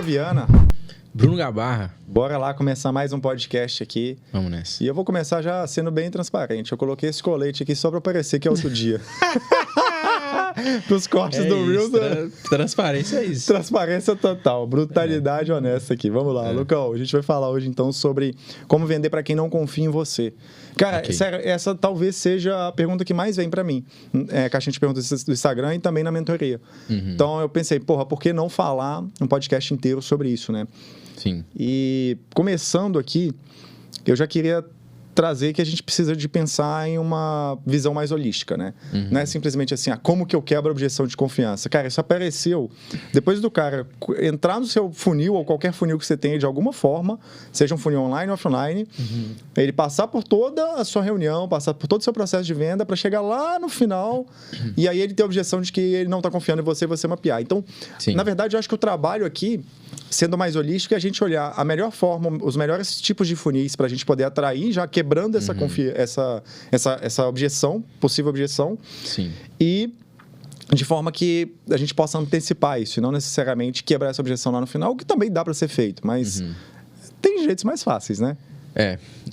Viana. Bruno Gabarra. Bora lá começar mais um podcast aqui. Vamos nessa. E eu vou começar já sendo bem transparente. Eu coloquei esse colete aqui só pra parecer que é outro dia. Dos cortes do Reels. Transparência é isso. Transparência total. Brutalidade honesta aqui. Vamos lá, Lucão. A gente vai falar hoje então sobre como vender pra quem não confia em você. Cara, sério, essa talvez seja a pergunta que mais vem pra mim. Caixinha de perguntas do Instagram e também na mentoria. Então eu pensei, porra, por que não falar um podcast inteiro sobre isso, né? Sim. E começando aqui, eu já queria trazer que a gente precisa de pensar em uma visão mais holística, né? Não é simplesmente assim, como que eu quebro a objeção de confiança? Cara, isso apareceu depois do cara entrar no seu funil ou qualquer funil que você tenha de alguma forma, seja um funil online ou offline, ele passar por toda a sua reunião, passar por todo o seu processo de venda para chegar lá no final e aí ele ter a objeção de que ele não está confiando em você e você mapear. Então, na verdade, eu acho que o trabalho aqui, sendo mais holístico, é a gente olhar a melhor forma, os melhores tipos de funis para a gente poder atrair, já quebrando essa objeção, possível objeção. Sim. E de forma que a gente possa antecipar isso, e não necessariamente quebrar essa objeção lá no final, o que também dá para ser feito, mas tem jeitos mais fáceis, né?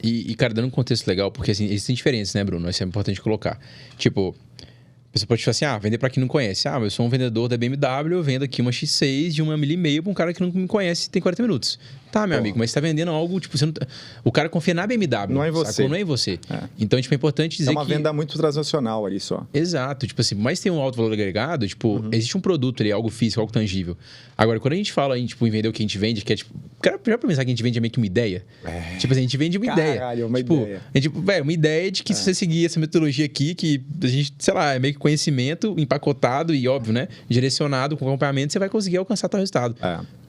E cara, dando um contexto legal, porque assim, existem diferenças, né, Bruno? Isso é importante colocar. Tipo, você pode falar assim, vender para quem não conhece. Eu sou um vendedor da BMW, eu vendo aqui uma X6 de 1,5 milha para um cara que não me conhece e tem 40 minutos. Tá, meu amigo, mas você tá vendendo algo, tipo, você não tá... O cara confia na BMW. Não é em você. Sacou? Não é em você. Então, tipo, é importante dizer que... É uma venda muito transacional ali só. Exato. Tipo assim, mas tem um alto valor agregado, tipo, existe um produto ali, algo físico, algo tangível. Agora, quando a gente fala em, tipo, em vender o que a gente vende, que é, tipo... Cara, já pra pensar que a gente vende meio que uma ideia? Tipo assim, a gente vende uma ideia. Caralho, uma tipo, ideia. A gente, uma ideia de que se você seguir essa metodologia aqui, que a gente, sei lá, é meio que conhecimento empacotado e, óbvio, né? Direcionado com acompanhamento, você vai conseguir alcançar tal resultado.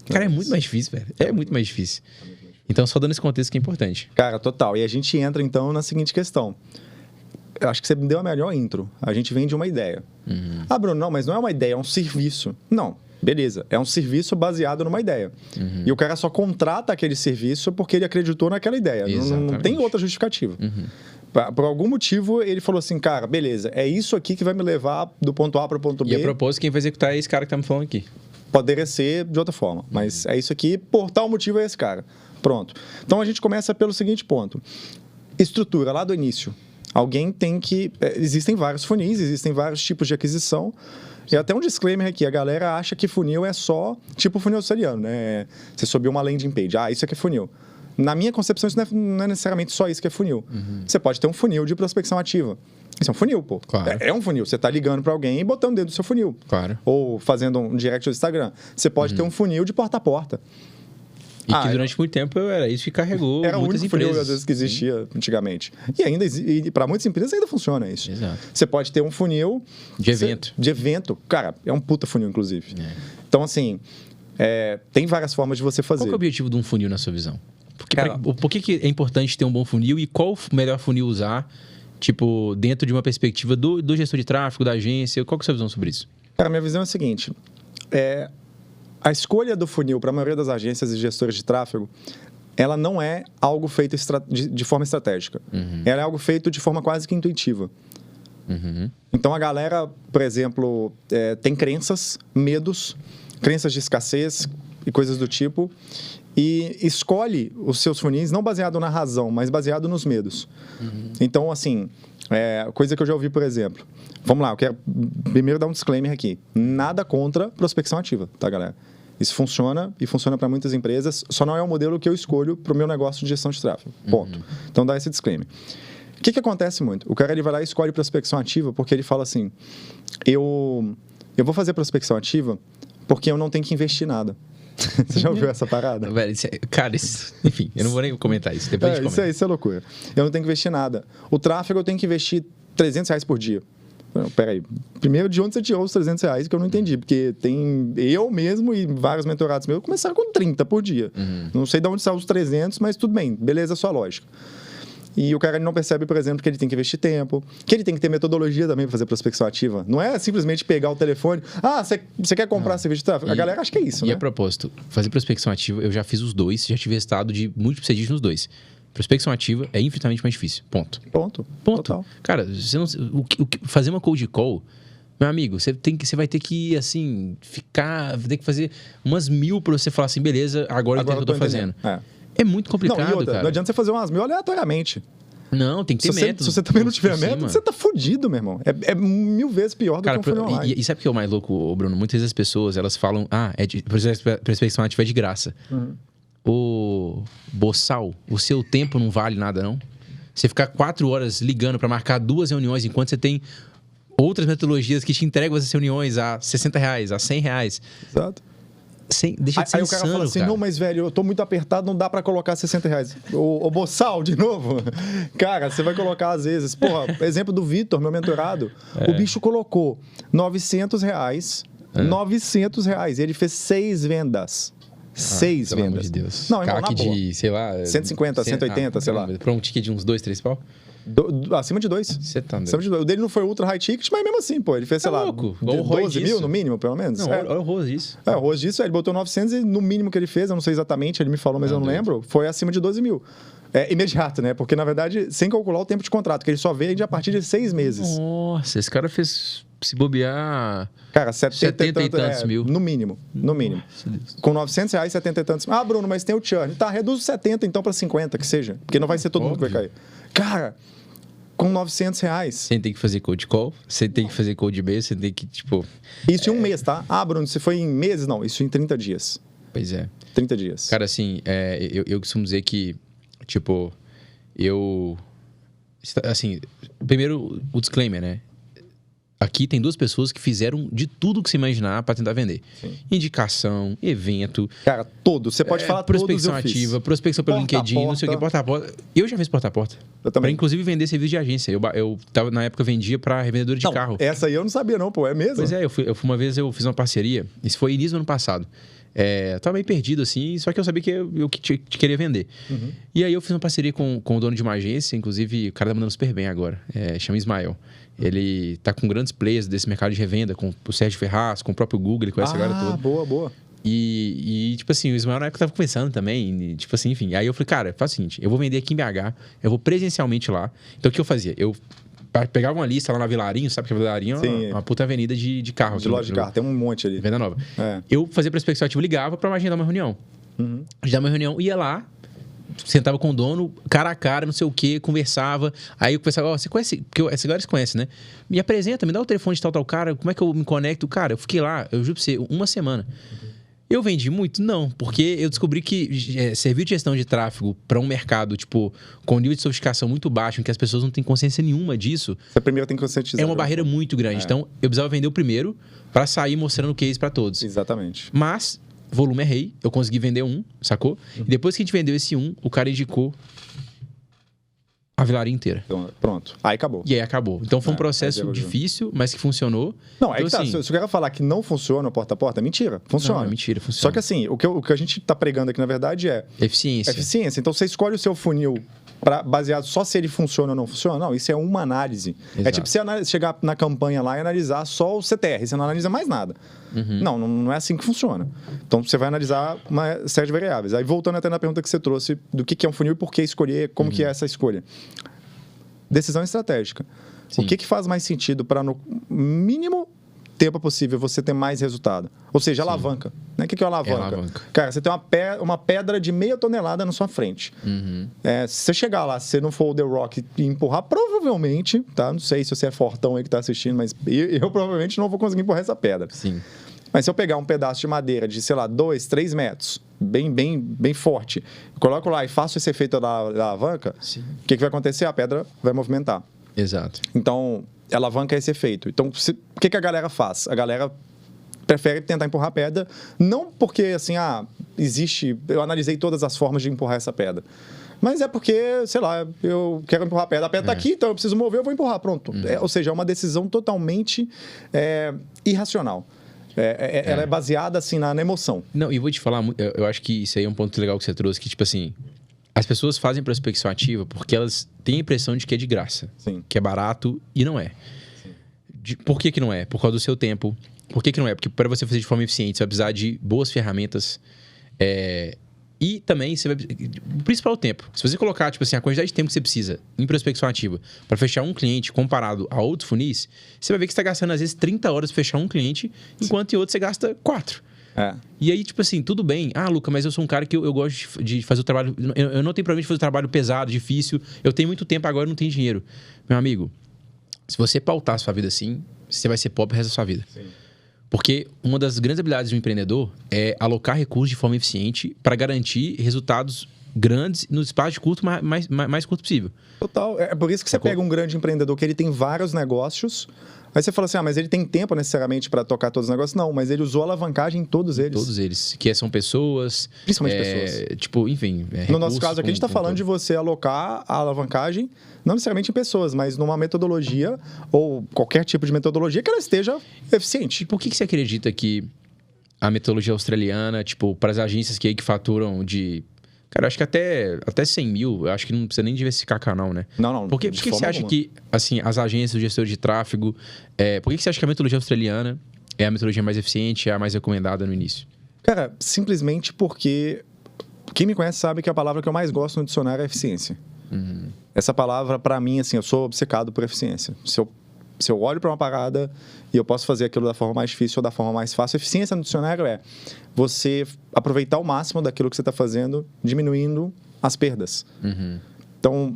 Cara, é muito mais difícil, velho. É muito mais difícil. Então, só dando esse contexto que é importante. Cara, total. E a gente entra, então, na seguinte questão. Eu acho que você me deu a melhor intro. A gente vende uma ideia. Bruno, não, mas não é uma ideia, é um serviço. Não, beleza. É um serviço baseado numa ideia. E o cara só contrata aquele serviço porque ele acreditou naquela ideia. Não tem outra justificativa. Por algum motivo, ele falou assim, cara, beleza, é isso aqui que vai me levar do ponto A para o ponto B. E a propósito, quem vai executar é esse cara que tá me falando aqui. Poderia ser de outra forma, mas é isso aqui, por tal motivo é esse cara. Pronto. Então, a gente começa pelo seguinte ponto. Estrutura, lá do início. Alguém tem que... Existem vários funis, existem vários tipos de aquisição. E até um disclaimer aqui, a galera acha que funil é só tipo funil seriano, né? Você subiu uma landing page, isso aqui é funil. Na minha concepção, isso não é necessariamente só isso que é funil. Você pode ter um funil de prospecção ativa. Isso é um funil, pô. Claro. É um funil. Você está ligando para alguém e botando dentro do seu funil. Claro. Ou fazendo um direct no Instagram. Você pode ter um funil de porta a porta. E que durante muito tempo era isso que carregou era muitas o único empresas. funil, às vezes, que existia antigamente. E para muitas empresas ainda funciona isso. Exato. Você pode ter um funil... De evento. De evento. Cara, é um puta funil, inclusive. Então, assim, tem várias formas de você fazer. Qual que é o objetivo de um funil na sua visão? Por que é importante ter um bom funil e qual o melhor funil usar, tipo, dentro de uma perspectiva do gestor de tráfego, da agência? Qual que é a sua visão sobre isso? Cara, minha visão é a seguinte. A escolha do funil para a maioria das agências e gestores de tráfego, ela não é algo feito de forma estratégica. Ela é algo feito de forma quase que intuitiva. Então, a galera, por exemplo, tem crenças, medos, crenças de escassez e coisas do tipo, e escolhe os seus funis não baseado na razão, mas baseado nos medos. Então, assim, coisa que eu já ouvi, por exemplo. Vamos lá, eu quero primeiro dar um disclaimer aqui. Nada contra prospecção ativa, tá, galera? Isso funciona e funciona para muitas empresas, só não é o modelo que eu escolho para o meu negócio de gestão de tráfego. Ponto. Então, dá esse disclaimer. O que acontece muito? O cara ele vai lá e escolhe prospecção ativa porque ele fala assim, eu vou fazer prospecção ativa porque eu não tenho que investir nada. Você já ouviu essa parada? Velho, enfim, eu não vou nem comentar isso. Depois a gente comenta. Isso é loucura. Eu não tenho que investir nada. O tráfego eu tenho que investir R$300 por dia. Peraí, primeiro de onde você tirou os R$300 que eu não entendi, porque tem eu mesmo e vários mentorados meus começaram com 30 por dia. Não sei de onde saiu os 300, mas tudo bem, beleza, sua lógica. E o cara ele não percebe, por exemplo, que ele tem que investir tempo, que ele tem que ter metodologia também para fazer prospecção ativa. Não é simplesmente pegar o telefone, você quer comprar serviço de tráfego? A galera acha que é isso, né? E a propósito, fazer prospecção ativa, eu já fiz os dois, já tive resultado de múltiplos sedis nos dois. Prospecção ativa é infinitamente mais difícil. Ponto. Total. Cara, você não, fazer uma cold call Meu amigo, você vai ter que, assim, vai ter que fazer umas 1000 pra você falar assim, beleza, agora eu entendo o que eu tô fazendo. É muito complicado, não, e outra, cara. Não adianta você fazer umas 1000 aleatoriamente. Não, tem que ter método. Se você também não tiver método, você tá fudido, meu irmão. É 1000 vezes pior do que um funil online. E sabe o que é o mais louco, Bruno? Muitas vezes as pessoas, elas falam, perspectiva ativa é de graça. Ô, boçal, o seu tempo não vale nada, não? Você ficar 4 horas ligando pra marcar 2 reuniões, enquanto você tem outras metodologias que te entregam essas reuniões a R$60, a R$100. Exato. Deixa de ser aí insano, o cara fala assim, cara. não, mas velho, eu tô muito apertado, não dá pra colocar R$60. Ô, boçal, de novo. Cara, você vai colocar às vezes. Porra, exemplo do Vitor, meu mentorado. O bicho colocou R$900. R$900. Ele fez 6 vendas. 6 pelo vendas. amor de Deus. Não, irmão, na boa. de, sei lá... 150, 180, sei lá. Pra um ticket de uns 2, 3 pau? Acima de 2. Você tá Acima de 2. O dele não foi ultra high ticket, mas mesmo assim, pô, ele fez, sei lá, louco. 12 mil no mínimo, pelo menos. Não, olha o rosto disso. O rosto disso, ele botou 900 e no mínimo que ele fez, eu não sei exatamente, ele me falou, mas eu não lembro, foi acima de 12 mil. É imediato, né? Porque, na verdade, sem calcular o tempo de contrato, que ele só vende a partir de 6 meses. Nossa, esse cara fez, se bobear... Cara, 70 e tantos mil. No mínimo, no mínimo. Com R$900, 70 e tantos mil. Ah, Bruno, mas tem o churn. Tá, reduz os 70 então para 50, que seja. Porque não vai ser todo mundo que vai cair. Cara, com R$900. Você tem que fazer cold call, você tem que fazer cold base, você tem que, tipo... Isso em um mês, tá? Ah, Bruno, se foi em meses? Não, isso em 30 dias. Pois é. 30 dias. Cara, assim, eu costumo dizer que, tipo, assim, primeiro o disclaimer, né? Aqui tem 2 pessoas que fizeram de tudo que você imaginar para tentar vender. Sim. Indicação, evento. Cara, todos. Você pode falar todos. Prospecção ativa, prospecção pelo LinkedIn, não sei o que, porta a porta. Eu já fiz porta a porta. Eu também. Pra, inclusive, vender serviço de agência. Eu tava, na época, vendia pra revendedor de carro. Essa aí eu não sabia, não, pô. É mesmo? Pois é, uma vez eu fiz uma parceria. Isso foi início do ano passado. Eu tava meio perdido, assim, só que eu sabia que eu queria vender. E aí eu fiz uma parceria com o dono de uma agência, inclusive o cara tá mandando super bem agora. Chama Ismael. Ele tá com grandes players desse mercado de revenda, com o Sérgio Ferraz, com o próprio Google, ele conhece a galera toda. Boa. E, tipo assim, o Ismael na época tava começando também, tipo assim, enfim. Aí eu falei, cara, faz o seguinte, eu vou vender aqui em BH, eu vou presencialmente lá. Então o que eu fazia? Eu pegava uma lista lá na Vilarinho, sabe que a Vilarinho é uma puta avenida de carro. De loja de carro, tem um monte ali. Venda nova. Eu fazia prospecção ativa, ligava pra agendar uma reunião. Agendar uma reunião, ia lá, sentava com o dono, cara a cara, não sei o quê, conversava. Aí eu conversava, você conhece, porque essa galera se conhece, né? Me apresenta, me dá o telefone de tal cara, como é que eu me conecto? Cara, eu fiquei lá, eu juro pra você, uma semana. Eu vendi muito? Não, porque eu descobri que serviço de gestão de tráfego para um mercado, tipo, com nível de sofisticação muito baixo, em que as pessoas não têm consciência nenhuma disso. Você primeiro tem que conscientizar. É uma barreira muito grande. Então, eu precisava vender o primeiro para sair mostrando o case para todos. Exatamente. Mas, volume é rei, eu consegui vender um, sacou? E depois que a gente vendeu esse o cara indicou a Vilarinho inteira. Então, pronto. Aí acabou. E aí acabou. Então foi um processo difícil, mas que funcionou. Não, então, que tá. Assim, se o cara falar que não funciona o porta a porta, mentira. Funciona. Não, mentira, funciona. Só que assim, o que a gente tá pregando aqui, na verdade, é... Eficiência. Então, você escolhe o seu funil baseado só se ele funciona ou não funciona. Não, isso é uma análise. Exato. É tipo você chegar na campanha lá e analisar só o CTR. Você não analisa mais nada. Não é assim que funciona. Então, você vai analisar uma série de variáveis. Aí, voltando até na pergunta que você trouxe do que é um funil e por que escolher, como que é essa escolha. Decisão estratégica. Sim. O que faz mais sentido para, no mínimo tempo possível, você ter mais resultado? Ou seja, alavanca. Né? O que é alavanca? Cara, você tem uma pedra de 0,5 tonelada na sua frente. Se você chegar lá, se você não for o The Rock e empurrar, provavelmente, tá? Não sei se você é fortão aí que está assistindo, mas eu provavelmente não vou conseguir empurrar essa pedra. Sim. Mas se eu pegar um pedaço de madeira de, sei lá, 2, 3 metros, bem forte, coloco lá e faço esse efeito da alavanca, o que vai acontecer? A pedra vai movimentar. Exato. Então, a alavanca é esse efeito. Então, o que a galera faz? A galera prefere tentar empurrar a pedra, não porque, assim, eu analisei todas as formas de empurrar essa pedra. Mas é porque, sei lá, eu quero empurrar a pedra. A pedra tá aqui, então eu preciso mover, eu vou empurrar, pronto. Ou seja, é uma decisão totalmente irracional. Ela é baseada, assim, na emoção. Não, e vou te falar, eu acho que isso aí é um ponto legal que você trouxe, que, tipo assim, as pessoas fazem prospecção ativa porque elas têm a impressão de que é de graça. Sim. Que é barato, e não é. Por que não é? Por causa do seu tempo. Por que não é? Porque para você fazer de forma eficiente, você vai precisar de boas ferramentas, E também, você vai, o principal é o tempo. Se você colocar, tipo assim, a quantidade de tempo que você precisa em prospecção ativa para fechar um cliente comparado a outros funis, você vai ver que você está gastando, às vezes, 30 horas para fechar um cliente, enquanto em outro você gasta 4. E aí, tipo assim, tudo bem. Ah, Luca, mas eu sou um cara que eu gosto de fazer o trabalho... Eu não tenho problema de fazer o trabalho pesado, difícil. Eu tenho muito tempo agora e não tenho dinheiro. Meu amigo, se você pautar a sua vida assim, você vai ser pobre o resto da sua vida. Sim. Porque uma das grandes habilidades do empreendedor é alocar recursos de forma eficiente para garantir resultados grandes no espaço de curto, mais curto possível. Total. É por isso que você pega um grande empreendedor que ele tem vários negócios, aí você fala assim, mas ele tem tempo necessariamente para tocar todos os negócios? Não, mas ele usou alavancagem em todos eles. Todos eles. Que são pessoas... Principalmente pessoas. Tipo, enfim... No nosso caso aqui, a gente está falando de você alocar a alavancagem, não necessariamente em pessoas, mas numa metodologia ou qualquer tipo de metodologia que ela esteja eficiente. E por que você acredita que a metodologia australiana, tipo, para as agências que faturam de... Cara, eu acho que até 100 mil, eu acho que não precisa nem diversificar canal, né? Não. Por que você acha que, assim, as agências, os gestores de tráfego... por que você acha que a metodologia australiana é a metodologia mais eficiente, é a mais recomendada no início? Cara, simplesmente porque... Quem me conhece sabe que a palavra que eu mais gosto no dicionário é eficiência. Essa palavra, para mim, assim, eu sou obcecado por eficiência. Se eu olho para uma parada e eu posso fazer aquilo da forma mais difícil ou da forma mais fácil, eficiência no dicionário é você aproveitar o máximo daquilo que você está fazendo, diminuindo as perdas. Então,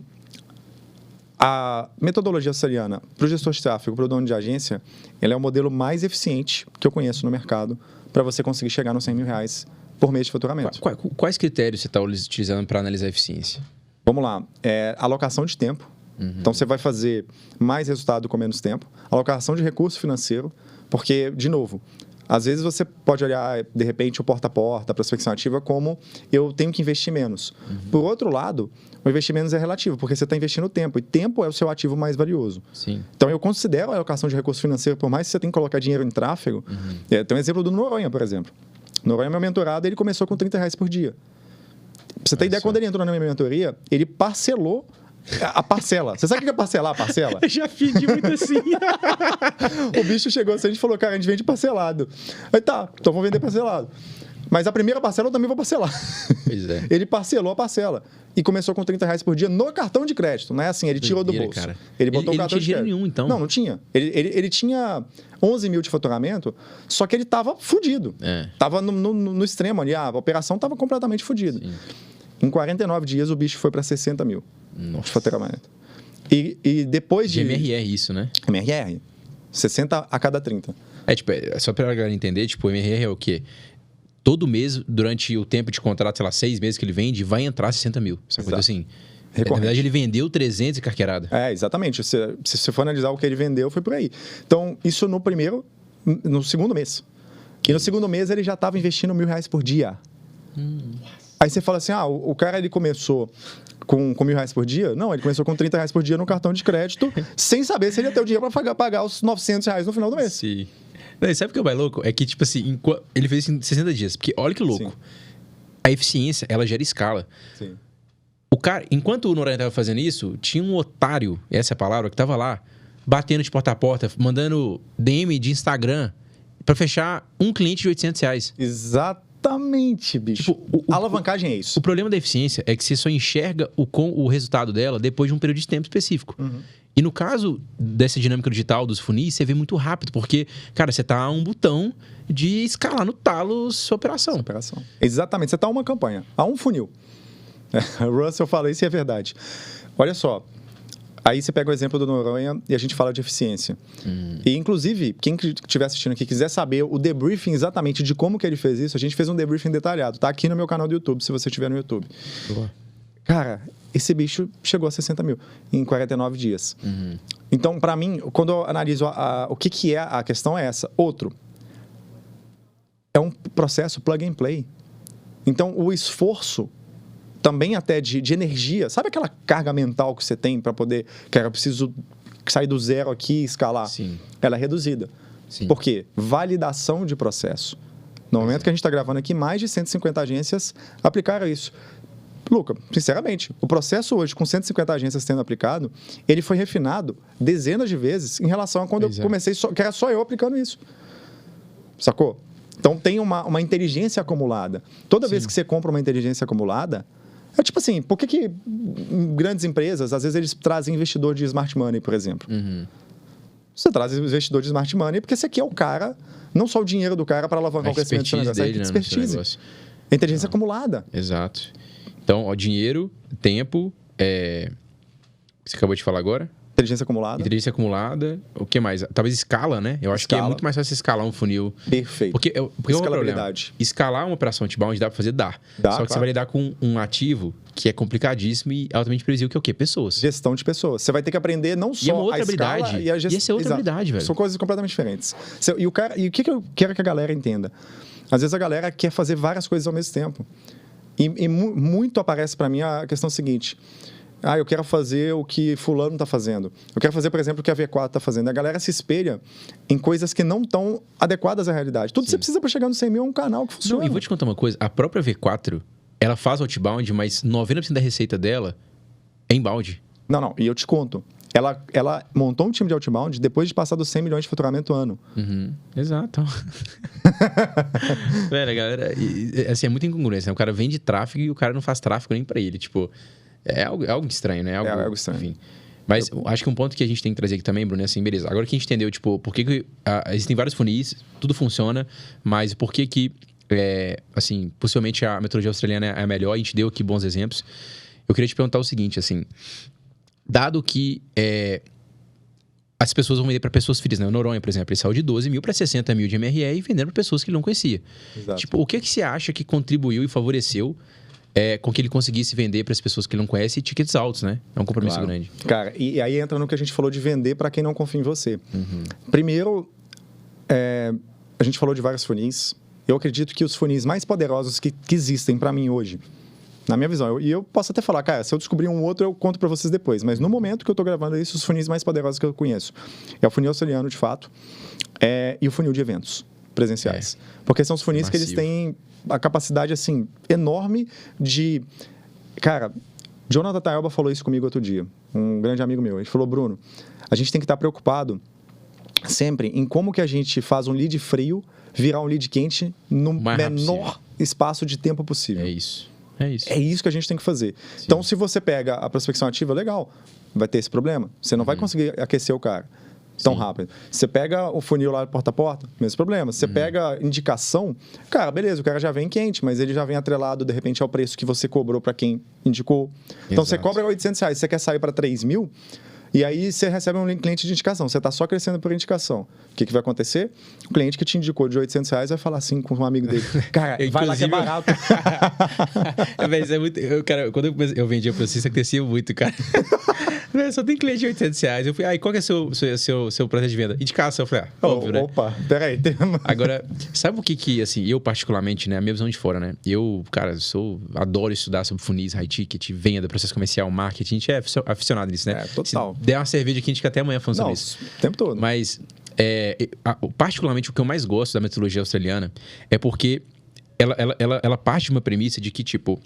a metodologia australiana para o gestor de tráfego, para o dono de agência, ela é o modelo mais eficiente que eu conheço no mercado para você conseguir chegar nos 100 mil reais por mês de faturamento. Quais critérios você está utilizando para analisar a eficiência? Vamos lá. Alocação de tempo. Então, você vai fazer mais resultado com menos tempo. Alocação de recurso financeiro, porque, de novo, às vezes você pode olhar, de repente, o porta a porta, a prospecção ativa, como eu tenho que investir menos. Por outro lado, o investir menos é relativo, porque você está investindo tempo, e tempo é o seu ativo mais valioso. Sim. Então, eu considero a alocação de recurso financeiro, por mais que você tenha que colocar dinheiro em tráfego. Tem um exemplo do Noronha, por exemplo. Noronha, meu mentorado, ele começou com R$30 por dia. Pra você ter ideia, quando ele entrou na minha mentoria, ele parcelou a parcela. Você sabe o que é parcelar a parcela? Eu já fiz de muito assim. O bicho chegou assim, a gente falou, cara, a gente vende parcelado. Aí tá, então vamos vender parcelado. Mas a primeira parcela eu também vou parcelar. Pois é. Ele parcelou a parcela. E começou com R$30 por dia no cartão de crédito. Não é assim, ele tirou do bolso. Cara. Ele botou o cartão de crédito. Ele não tinha dinheiro nenhum, então? Não tinha. Ele tinha 11 mil de faturamento, só que ele tava fudido. Tava no extremo ali. A operação tava completamente fudida. Sim. Em 49 dias, o bicho foi para 60 mil. Nossa. De faturamento. E depois de... MRR isso, né? MRR. 60 a cada 30. Só para a galera entender, tipo, o MRR é o quê? Todo mês, durante o tempo de contrato, sei lá, 6 meses que ele vende, vai entrar 60 mil. Essa coisa assim. Na verdade, ele vendeu 300 e carqueirada. Exatamente. Se você for analisar o que ele vendeu, foi por aí. Então, isso no segundo mês. E no segundo mês, ele já estava investindo R$1.000 por dia. Aí você fala assim, o cara ele começou com R$1.000 por dia? Não, ele começou com R$30 por dia no cartão de crédito, sem saber se ele ia ter o dinheiro para pagar os R$900 no final do mês. Sim. Não, sabe o que é mais louco? É que, tipo assim, ele fez isso em 60 dias. Porque olha que louco. Sim. A eficiência, ela gera escala. Sim. O cara, enquanto o Noronha estava fazendo isso, tinha um otário, essa é a palavra, que estava lá, batendo de porta a porta, mandando DM de Instagram para fechar um cliente de R$800. Exatamente, bicho. Tipo, a alavancagem é isso. O problema da eficiência é que você só enxerga o resultado dela depois de um período de tempo específico. E no caso dessa dinâmica digital dos funis, você vê muito rápido, porque, cara, você tá a um botão de escalar no talo sua operação. Exatamente. Você tá a uma campanha, a um funil. Russell fala isso e é verdade. Olha só. Aí você pega o exemplo do Noronha e a gente fala de eficiência. E, inclusive, quem estiver assistindo aqui quiser saber o debriefing exatamente de como que ele fez isso, a gente fez um debriefing detalhado. Tá aqui no meu canal do YouTube, se você estiver no YouTube. Boa. Cara, esse bicho chegou a 60 mil em 49 dias. Então, para mim, quando eu analiso o que é a questão é essa. Outro, é um processo plug and play. Então, o esforço também até de energia, sabe aquela carga mental que você tem para poder, cara, eu preciso sair do zero aqui e escalar? Sim. Ela é reduzida. Sim. Por quê? Validação de processo. No momento que a gente está gravando aqui, mais de 150 agências aplicaram isso. Luca, sinceramente, o processo hoje, com 150 agências tendo aplicado, ele foi refinado dezenas de vezes em relação a quando eu comecei, que era só eu aplicando isso. Sacou? Então, tem uma inteligência acumulada. Toda vez que você compra uma inteligência acumulada, é tipo assim, por que grandes empresas, às vezes eles trazem investidor de smart money, por exemplo? Você traz investidor de smart money porque você quer o cara, não só o dinheiro do cara para alavancar o crescimento do seu negócio, dele, expertise. É inteligência acumulada. Exato. Então, ó, dinheiro, tempo, você acabou de falar agora? Inteligência acumulada. Inteligência acumulada. O que mais? Talvez escala, né? Eu acho que é muito mais fácil escalar um funil. Perfeito. Porque escalabilidade. Escalar uma operação outbound dá para fazer? Dá. Só que claro, você vai lidar com um ativo que é complicadíssimo e altamente previsível, que é o quê? Pessoas. Gestão de pessoas. Você vai ter que aprender não só outra habilidade. E a gestão. Essa é outra habilidade, velho. São coisas completamente diferentes. E o que eu quero que a galera entenda? Às vezes a galera quer fazer várias coisas ao mesmo tempo. E muito aparece para mim a questão seguinte... eu quero fazer o que fulano está fazendo. Eu quero fazer, por exemplo, o que a V4 está fazendo. A galera se espelha em coisas que não estão adequadas à realidade. Tudo que você precisa para chegar no 100 mil é um canal que funciona. Não, e vou te contar uma coisa. A própria V4, ela faz outbound, mas 90% da receita dela é inbound. Não. E eu te conto. Ela montou um time de outbound depois de passar dos 100 milhões de faturamento ano. Exato. Galera, assim, é muita incongruência, né? O cara vende tráfego e o cara não faz tráfego nem para ele. Tipo... É algo estranho, né? É algo estranho. Enfim. Mas acho que um ponto que a gente tem que trazer aqui também, Bruno, é assim, beleza. Agora que a gente entendeu, tipo, por que existem vários funis, tudo funciona, mas por que assim, possivelmente a metodologia australiana é a melhor, a gente deu aqui bons exemplos. Eu queria te perguntar o seguinte, assim, dado que as pessoas vão vender para pessoas frias, né? O Noronha, por exemplo, ele saiu de 12 mil para 60 mil de MRE e vendendo para pessoas que ele não conhecia. Exato. Tipo, o que você acha que contribuiu e favoreceu com que ele conseguisse vender para as pessoas que ele não conhece e tickets altos, né? É um compromisso grande. Cara, e aí entra no que a gente falou de vender para quem não confia em você. Primeiro, a gente falou de vários funis. Eu acredito que os funis mais poderosos que existem para mim hoje, na minha visão, e eu posso até falar, cara, se eu descobrir um outro, eu conto para vocês depois. Mas no momento que eu estou gravando isso, os funis mais poderosos que eu conheço é o funil australiano, de fato, e o funil de eventos presenciais. Porque são os funis que eles têm a capacidade, assim, enorme de... Cara, Jonathan Tayoba falou isso comigo outro dia, um grande amigo meu. Ele falou, Bruno, a gente tem que estar preocupado sempre em como que a gente faz um lead frio virar um lead quente no menor espaço de tempo possível. É isso. É isso que a gente tem que fazer. Sim. Então, se você pega a prospecção ativa, legal, vai ter esse problema. Você não vai conseguir aquecer o cara tão rápido. Você pega o funil lá porta a porta, mesmo problema. Você pega indicação, cara, beleza, o cara já vem quente, mas ele já vem atrelado, de repente, ao preço que você cobrou para quem indicou. Então, você cobra R$800, você quer sair para 3 mil, e aí você recebe um cliente de indicação. Você está só crescendo por indicação. O que vai acontecer? O cliente que te indicou de R$800 vai falar assim com um amigo dele. Cara, vai lá que é barato. É muito... Cara, quando eu vendia para você crescia muito, cara. Só tem cliente de R$800. Eu falei, qual que é o seu processo de venda? Indicação. Eu falei, óbvio, né? Opa, peraí. Agora, sabe o que assim, eu particularmente, né, a minha visão de fora, né? Eu, cara, adoro estudar sobre funis, high ticket, venda, processo comercial, marketing. A gente é aficionado nisso, né? Total. Se der uma cerveja aqui, a gente fica até amanhã falando sobre isso. O tempo todo. Mas, particularmente, o que eu mais gosto da metodologia australiana é porque ela parte de uma premissa de que, tipo,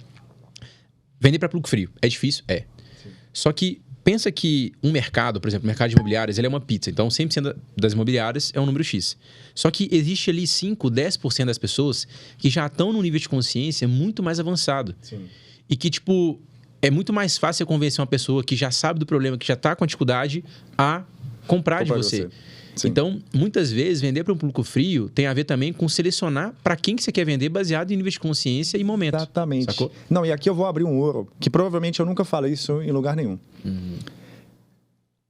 vender para público frio é difícil? É. Sim. Só que pensa que um mercado, por exemplo, o mercado de imobiliárias, ele é uma pizza. Então, 100% das imobiliárias é um número X. Só que existe ali 5, 10% das pessoas que já estão num nível de consciência muito mais avançado. Sim. E que, tipo, é muito mais fácil convencer uma pessoa que já sabe do problema, que já está com a dificuldade, a comprar de você. Então, muitas vezes, vender para um público frio tem a ver também com selecionar para quem que você quer vender baseado em nível de consciência e momento. Exatamente. Sacou? Não, e aqui eu vou abrir um ouro, que provavelmente eu nunca falei isso em lugar nenhum.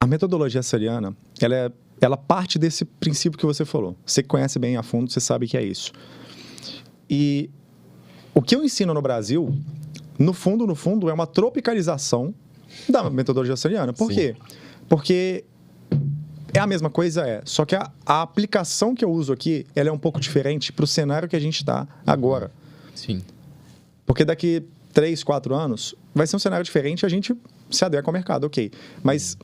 A metodologia australiana, ela parte desse princípio que você falou. Você conhece bem a fundo, você sabe que é isso. E o que eu ensino no Brasil, no fundo, é uma tropicalização da metodologia australiana. Por quê? Porque é a mesma coisa, só que a aplicação que eu uso aqui, ela é um pouco diferente para o cenário que a gente está agora. Sim. Porque daqui 3, 4 anos, vai ser um cenário diferente e a gente se adequa ao mercado, ok. Mas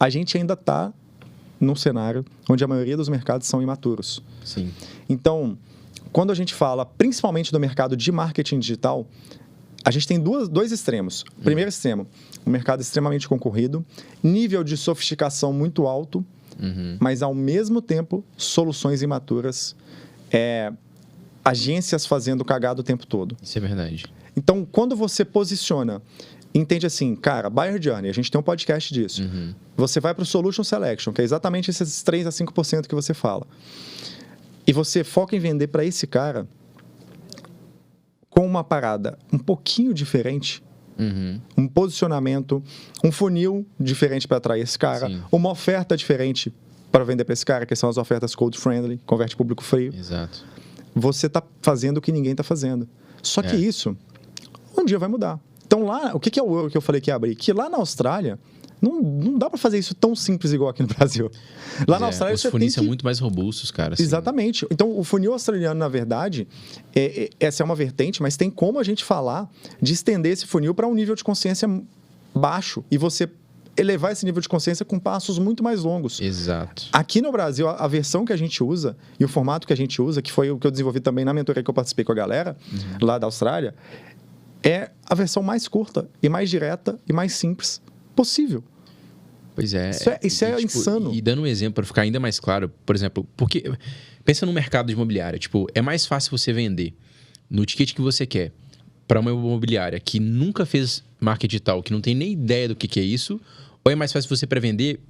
a gente ainda está num cenário onde a maioria dos mercados são imaturos. Sim. Então, quando a gente fala, principalmente do mercado de marketing digital, a gente tem dois extremos. Primeiro extremo, um mercado extremamente concorrido, nível de sofisticação muito alto, mas, ao mesmo tempo, soluções imaturas agências fazendo cagada o tempo todo. Isso é verdade. Então, quando você posiciona, entende assim, cara, Buyer Journey, a gente tem um podcast disso. Você vai para o Solution Selection, que é exatamente esses 3 a 5% que você fala. E você foca em vender para esse cara com uma parada um pouquinho diferente, um posicionamento, um funil diferente para atrair esse cara, Sim. uma oferta diferente para vender para esse cara, que são as ofertas cold friendly, converte público frio. Exato. Você está fazendo o que ninguém está fazendo. Só que isso, um dia vai mudar. Então lá, o que é o ouro que eu falei que ia abrir? Que lá na Austrália, não dá para fazer isso tão simples igual aqui no Brasil. Lá na Austrália os você funis tem são que... muito mais robustos, cara. Assim. Exatamente. Então, o funil australiano, na verdade, essa é uma vertente, mas tem como a gente falar de estender esse funil para um nível de consciência baixo e você elevar esse nível de consciência com passos muito mais longos. Exato. Aqui no Brasil, a versão que a gente usa e o formato que a gente usa, que foi o que eu desenvolvi também na mentoria que eu participei com a galera lá da Austrália, é a versão mais curta e mais direta e mais simples possível. Pois é. Isso é insano. E dando um exemplo para ficar ainda mais claro, por exemplo, porque pensa no mercado de imobiliária, tipo, é mais fácil você vender no ticket que você quer para uma imobiliária que nunca fez marketing digital, que não tem nem ideia do que é isso, ou é mais fácil você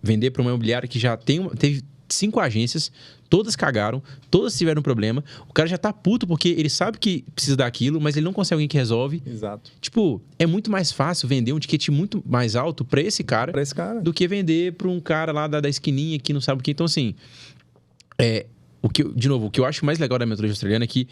vender para uma imobiliária que já teve 5 agências, todas cagaram, todas tiveram problema, o cara já tá puto porque ele sabe que precisa daquilo, mas ele não consegue alguém que resolve. Exato. Tipo, é muito mais fácil vender um ticket muito mais alto para esse cara do que vender para um cara lá da esquininha que não sabe o que. Então, assim, o que eu acho mais legal da metodologia australiana é que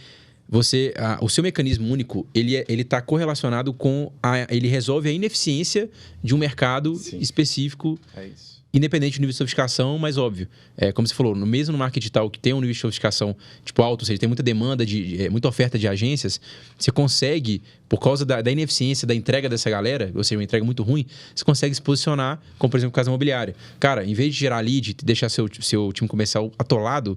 o seu mecanismo único, ele tá correlacionado com ele resolve a ineficiência de um mercado específico. É isso. Independente do nível de sofisticação, mas óbvio. Como você falou, mesmo no marketing digital que tem um nível de sofisticação tipo alto, ou seja, tem muita demanda, muita oferta de agências, você consegue, por causa da ineficiência da entrega dessa galera, ou seja, uma entrega muito ruim, você consegue se posicionar, como por exemplo, casa imobiliária. Cara, em vez de gerar lead e deixar seu time comercial atolado,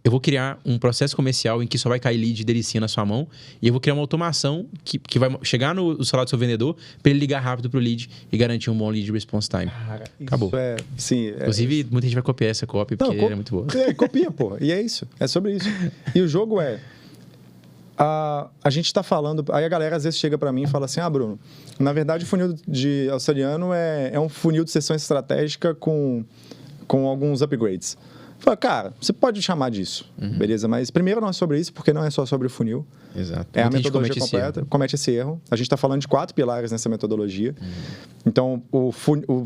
eu vou criar um processo comercial em que só vai cair lead delicinha na sua mão e eu vou criar uma automação que vai chegar no celular do seu vendedor para ele ligar rápido pro lead e garantir um bom lead response time. Cara, acabou. Inclusive, muita gente vai copiar essa copy porque é muito boa. Copia, pô. E é isso. É sobre isso. E o jogo a gente está falando... Aí a galera às vezes chega para mim e fala assim, Bruno, na verdade o funil de australiano é um funil de sessão estratégica com alguns upgrades. Fala, cara, você pode chamar disso, beleza? Mas primeiro não é sobre isso, porque não é só sobre o funil. Exato. É a metodologia completa. Comete esse erro. A gente está falando de 4 pilares nessa metodologia. Então, o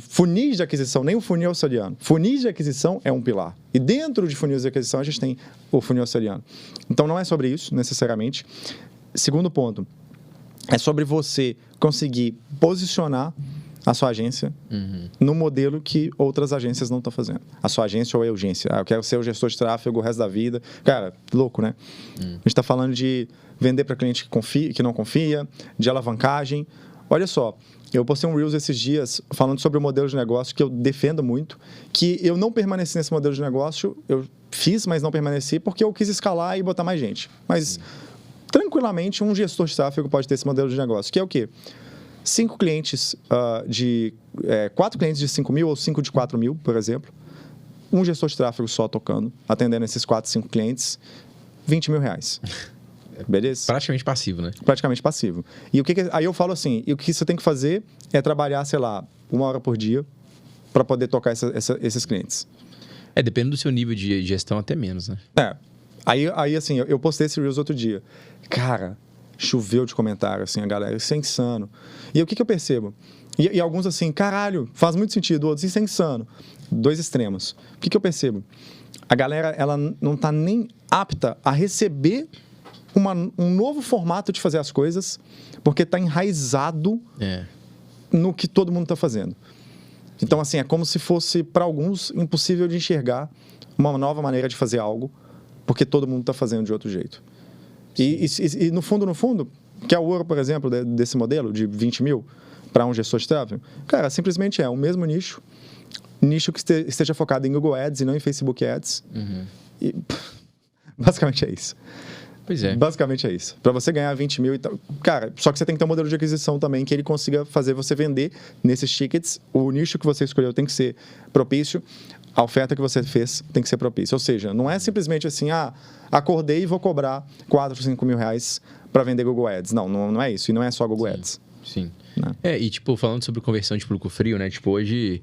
funis de aquisição, nem o funil australiano. Funis de aquisição é um pilar. E dentro de funis de aquisição, a gente tem o funil australiano. Então, não é sobre isso, necessariamente. Segundo ponto, é sobre você conseguir posicionar a sua agência no modelo que outras agências não estão fazendo. A sua agência ou a urgência. Eu quero ser o gestor de tráfego o resto da vida. Cara, louco, né? A gente está falando de vender para cliente que não confia, de alavancagem. Olha só, eu postei um Reels esses dias falando sobre o modelo de negócio que eu defendo muito, que eu não permaneci nesse modelo de negócio, eu fiz, mas não permaneci, porque eu quis escalar e botar mais gente. Mas, tranquilamente, um gestor de tráfego pode ter esse modelo de negócio, que é o quê? 5 clientes 4 clientes de 5 mil ou 5 de 4 mil, por exemplo. Um gestor de tráfego só tocando, atendendo esses 4, 5 clientes, R$20 mil. Beleza? Praticamente passivo, né? Praticamente passivo. E aí eu falo assim, e o que você tem que fazer é trabalhar, sei lá, 1 hora por dia para poder tocar esses clientes. Dependendo do seu nível de gestão, até menos, né? Aí assim, eu postei esse Reels outro dia. Cara, choveu de comentário, assim, a galera, isso é insano. E o que eu percebo? E alguns assim, caralho, faz muito sentido, outros, isso é insano. 2 extremos. O que eu percebo? A galera, ela não está nem apta a receber um novo formato de fazer as coisas, porque está enraizado no que todo mundo está fazendo. Então, assim, é como se fosse, para alguns, impossível de enxergar uma nova maneira de fazer algo, porque todo mundo está fazendo de outro jeito. E no fundo, que é o ouro, por exemplo, desse modelo de 20 mil para um gestor de tráfego, cara, simplesmente é o mesmo nicho que esteja focado em Google Ads e não em Facebook Ads. E basicamente é isso. Pois é. Basicamente é isso. Para você ganhar 20 mil e tal. Cara, só que você tem que ter um modelo de aquisição também que ele consiga fazer você vender nesses tickets. O nicho que você escolheu tem que ser propício. a oferta que você fez tem que ser propícia. Ou seja, não é simplesmente assim, acordei e vou cobrar 4, 5 mil reais para vender Google Ads. Não é isso. E não é só Google Ads. Sim. Né? E tipo, falando sobre conversão de público frio, né? Tipo, hoje...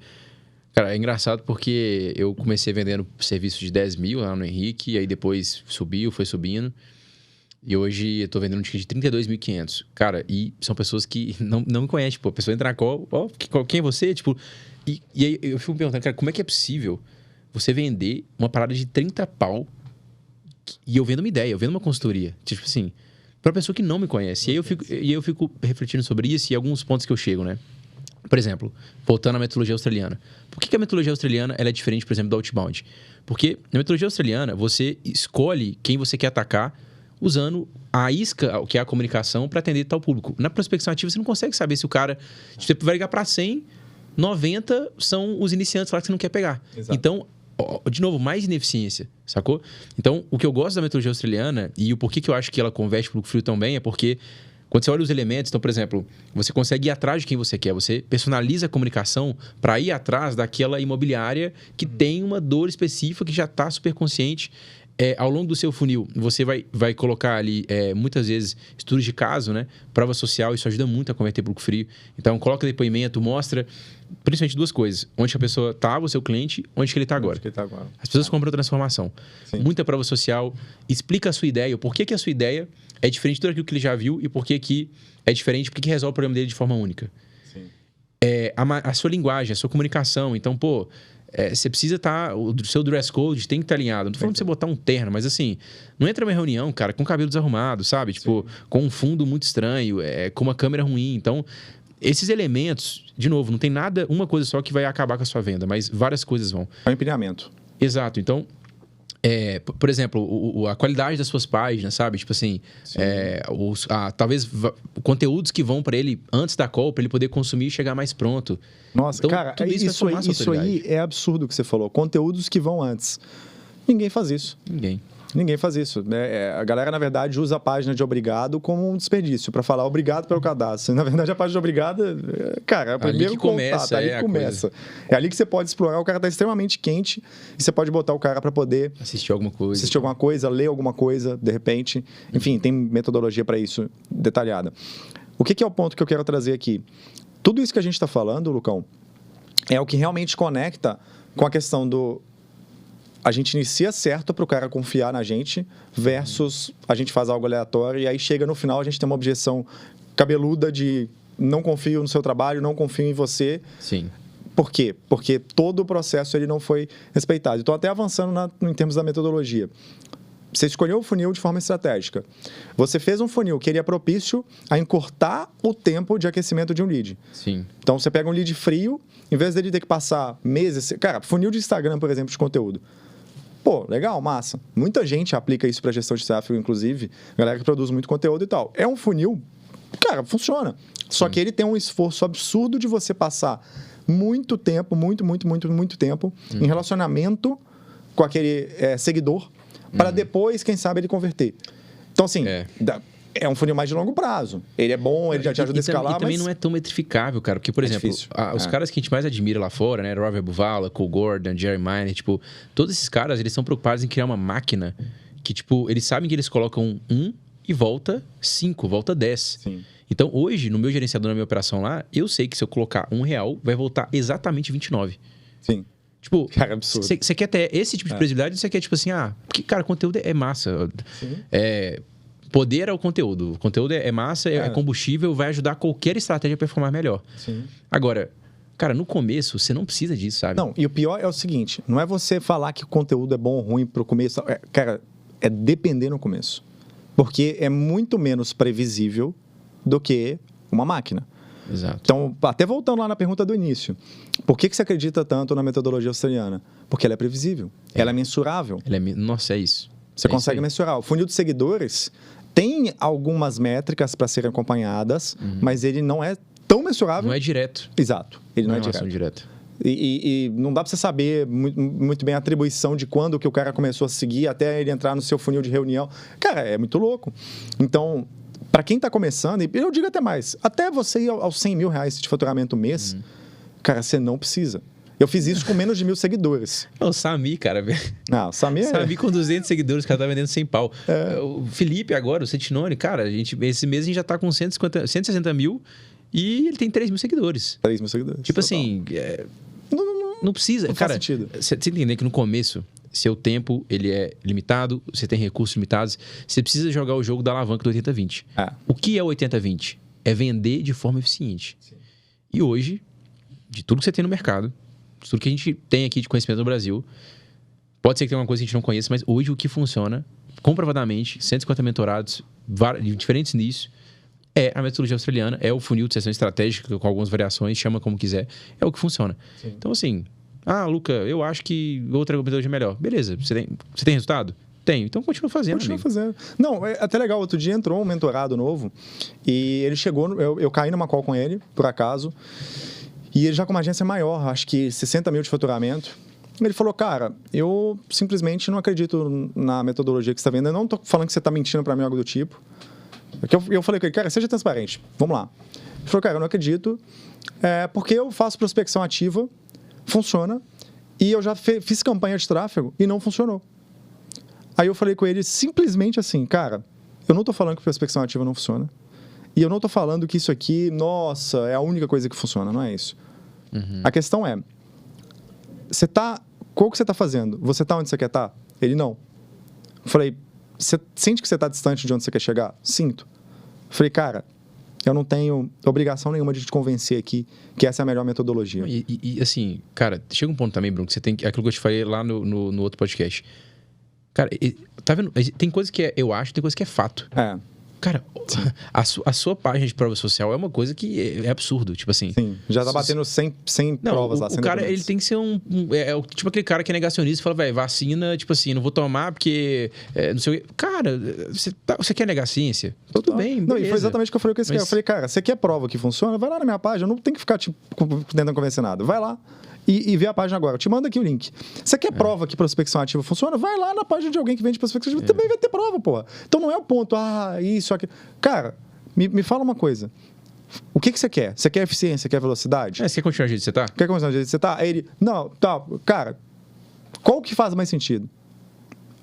Cara, é engraçado porque eu comecei vendendo serviço de 10 mil lá no Henrique, e aí depois foi subindo. E hoje eu tô vendendo um ticket de 32.500. Cara, e são pessoas que não me conhecem. Tipo, a pessoa entra na call, quem é você? Tipo, e aí eu fico me perguntando, cara, como é que é possível você vender uma parada de 30 pau e eu vendo uma ideia, eu vendo uma consultoria? Tipo assim, pra uma pessoa que não me conhece. E aí eu fico refletindo sobre isso e alguns pontos que eu chego, né? Por exemplo, voltando à metodologia australiana. Por que a metodologia australiana ela é diferente, por exemplo, do outbound? Porque na metodologia australiana, você escolhe quem você quer atacar usando a isca, que é a comunicação, para atender tal público. Na prospecção ativa, você não consegue saber se o cara... Você vai ligar para 100, 90 são os iniciantes lá que você não quer pegar. Exato. Então, de novo, mais ineficiência, sacou? Então, o que eu gosto da metodologia australiana e o porquê que eu acho que ela converte público frio tão bem é porque... Quando você olha os elementos, então, por exemplo, você consegue ir atrás de quem você quer. Você personaliza a comunicação para ir atrás daquela imobiliária que tem uma dor específica, que já está super consciente. Ao longo do seu funil, você vai colocar ali, muitas vezes, estudos de caso, né? Prova social, isso ajuda muito a converter público frio. Então, coloca depoimento, mostra, principalmente duas coisas. Onde a pessoa estava, o seu cliente, onde que ele está agora. As pessoas compram transformação. Sim. Muita prova social, explica a sua ideia, o porquê que a sua ideia é diferente de tudo aquilo que ele já viu e por que é diferente, por que resolve o problema dele de forma única. Sim. A sua linguagem, a sua comunicação. Então, você precisa estar... O seu dress code tem que estar alinhado. Não tô falando de você botar um terno, mas assim... Não entra numa reunião, cara, com o cabelo desarrumado, sabe? Tipo, com um fundo muito estranho, com uma câmera ruim. Então, esses elementos... De novo, não tem nada... Uma coisa só que vai acabar com a sua venda, mas várias coisas vão. É o empilhamento. Exato. Então... por exemplo, a qualidade das suas páginas, sabe? Tipo assim, talvez conteúdos que vão para ele antes da call, para ele poder consumir e chegar mais pronto. Nossa, então, cara, isso aí é absurdo que você falou. Conteúdos que vão antes. Ninguém faz isso. Ninguém faz isso. A galera, na verdade, usa a página de obrigado como um desperdício, para falar obrigado pelo cadastro. Na verdade, a página de obrigado, cara, é o primeiro contato. Ali que começa. É ali que você pode explorar. O cara está extremamente quente e você pode botar o cara para poder... Assistir alguma coisa, ler alguma coisa, de repente. Enfim, tem metodologia para isso detalhada. O que é o ponto que eu quero trazer aqui? Tudo isso que a gente está falando, Lucão, é o que realmente conecta com a questão do... A gente inicia certo para o cara confiar na gente versus a gente faz algo aleatório e aí chega no final a gente tem uma objeção cabeluda de não confio no seu trabalho, não confio em você. Sim. Por quê? Porque todo o processo ele não foi respeitado. Estou até avançando em termos da metodologia. Você escolheu o funil de forma estratégica. Você fez um funil que ele é propício a encurtar o tempo de aquecimento de um lead. Sim. Então, você pega um lead frio, em vez dele ter que passar meses... Cara, funil de Instagram, por exemplo, de conteúdo. Pô, legal, massa. Muita gente aplica isso para gestão de tráfego, inclusive. Galera que produz muito conteúdo e tal. É um funil, cara, funciona. Só que ele tem um esforço absurdo de você passar muito tempo, muito tempo em relacionamento com aquele seguidor para depois, quem sabe, ele converter. Então, assim... É um funil mais de longo prazo. Ele é bom, ele já te ajuda a escalar, e também não é tão metrificável, cara. Porque, por exemplo, os caras que a gente mais admira lá fora, né? Robert Buvala, Cole Gordon, Jerry Miner, tipo... Todos esses caras, eles são preocupados em criar uma máquina que, tipo... Eles sabem que eles colocam 1 e volta 5, volta 10. Sim. Então, hoje, no meu gerenciador, na minha operação lá, eu sei que se eu colocar R$1, vai voltar exatamente 29. Sim. Tipo, cara, absurdo. Você quer ter esse tipo de previsibilidade, você quer, tipo assim... porque, cara, conteúdo é massa. Sim. Poder é o conteúdo. O conteúdo é massa, é combustível, vai ajudar qualquer estratégia a performar melhor. Sim. Agora, cara, no começo, você não precisa disso, sabe? Não, e o pior é o seguinte, não é você falar que o conteúdo é bom ou ruim pro começo. Cara, é depender no começo. Porque é muito menos previsível do que uma máquina. Exato. Então, até voltando lá na pergunta do início, por que você acredita tanto na metodologia australiana? Porque ela é previsível, ela é mensurável. Nossa, é isso. Você consegue mensurar. O funil de seguidores tem algumas métricas para serem acompanhadas, mas ele não é tão mensurável. Não é direto. Exato. Ele não é direto. E não dá para você saber muito bem a atribuição de quando que o cara começou a seguir até ele entrar no seu funil de reunião. Cara, é muito louco. Então, para quem está começando, e eu digo até mais, até você ir aos R$100 mil de faturamento mês, cara, você não precisa. Eu fiz isso com menos de 1.000 seguidores. O Sami, cara. Não, o Sami Sami com 200 seguidores, o cara tá vendendo 100 pau. O Felipe agora, o Sentinone, cara, esse mês a gente já tá com 160 mil e ele tem 3 mil seguidores. 3 mil seguidores. Tipo assim, não precisa. Não cara, faz sentido. Você entender que no começo, seu tempo ele é limitado, você tem recursos limitados, você precisa jogar o jogo da alavanca do 80-20. O que é o 80-20? É vender de forma eficiente. Sim. E hoje, de tudo que você tem no mercado, de tudo que a gente tem aqui de conhecimento no Brasil, pode ser que tenha uma coisa que a gente não conheça, mas hoje o que funciona, comprovadamente, 150 mentorados, de diferentes nichos, é a metodologia australiana, é o funil de sessão estratégica com algumas variações, chama como quiser, é o que funciona. Sim. Então, assim, Luca, eu acho que outra metodologia é melhor. Beleza, você tem resultado? Tenho, então continua fazendo. Continua fazendo. Não, é até legal. Outro dia entrou um mentorado novo e ele chegou, eu caí numa call com ele, por acaso, e ele já com uma agência maior, acho que 60 mil de faturamento. Ele falou, cara, eu simplesmente não acredito na metodologia que você está vendo. Eu não estou falando que você está mentindo para mim ou algo do tipo. Eu falei com ele, cara, seja transparente. Vamos lá. Ele falou, cara, eu não acredito, porque eu faço prospecção ativa, funciona, e eu já fiz campanha de tráfego e não funcionou. Aí eu falei com ele simplesmente assim, cara, eu não estou falando que prospecção ativa não funciona. E eu não estou falando que isso aqui, nossa, é a única coisa que funciona, não é isso. Uhum. A questão é, qual que você está fazendo? Você está onde você quer estar? Ele, não. Eu falei, você sente que você está distante de onde você quer chegar? Sinto. Eu falei, cara, eu não tenho obrigação nenhuma de te convencer aqui que essa é a melhor metodologia. E assim, cara, chega um ponto também, Bruno, que você tem aquilo que eu te falei lá no outro podcast. Cara, tá vendo? Tem coisa que eu acho, tem coisa que é fato. Cara, a sua página de prova social é uma coisa que é absurdo, tipo assim. Sim, já tá batendo 100 provas lá. O cara, ele tem que ser tipo aquele cara que é negacionista e fala, velho, vacina, tipo assim, não vou tomar porque não sei o quê. Cara, você quer negar a ciência? Tudo bem, beleza. Não, e foi exatamente o que eu falei com esse cara. Eu falei, cara, você quer prova que funciona? Vai lá na minha página, não tem que ficar tipo, tentando convencer nada. Vai lá. E vê a página agora. Eu te mando aqui o link. Você quer prova que prospecção ativa funciona? Vai lá na página de alguém que vende prospecção ativa. Também vai ter prova, porra. Então não é o ponto, isso, aqui. Cara, me fala uma coisa. O que você quer? Você quer eficiência? Quer velocidade? Você quer continuar do jeito que você tá? Quer continuar do jeito que você tá? Aí ele, não, tá, cara, qual que faz mais sentido?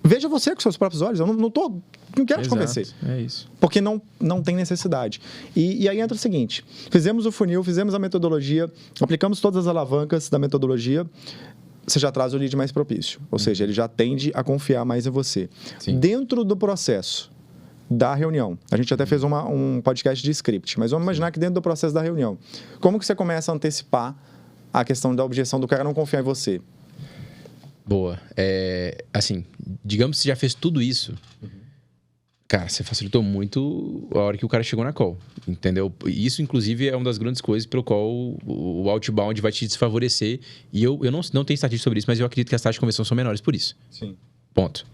Veja você com seus próprios olhos. Eu não quero te convencer. É isso. Porque não tem necessidade. E aí entra o seguinte. Fizemos o funil, fizemos a metodologia, aplicamos todas as alavancas da metodologia, você já traz o lead mais propício. Ou seja, ele já tende a confiar mais em você. Sim. Dentro do processo da reunião, a gente até fez um podcast de script, mas vamos imaginar que dentro do processo da reunião, como que você começa a antecipar a questão da objeção do cara não confiar em você? Boa. Assim, digamos que você já fez tudo isso. Cara, você facilitou muito a hora que o cara chegou na call, entendeu? Isso, inclusive, é uma das grandes coisas pelo qual o outbound vai te desfavorecer. E eu não tenho estatística sobre isso, mas eu acredito que as taxas de conversão são menores por isso. Sim. Ponto.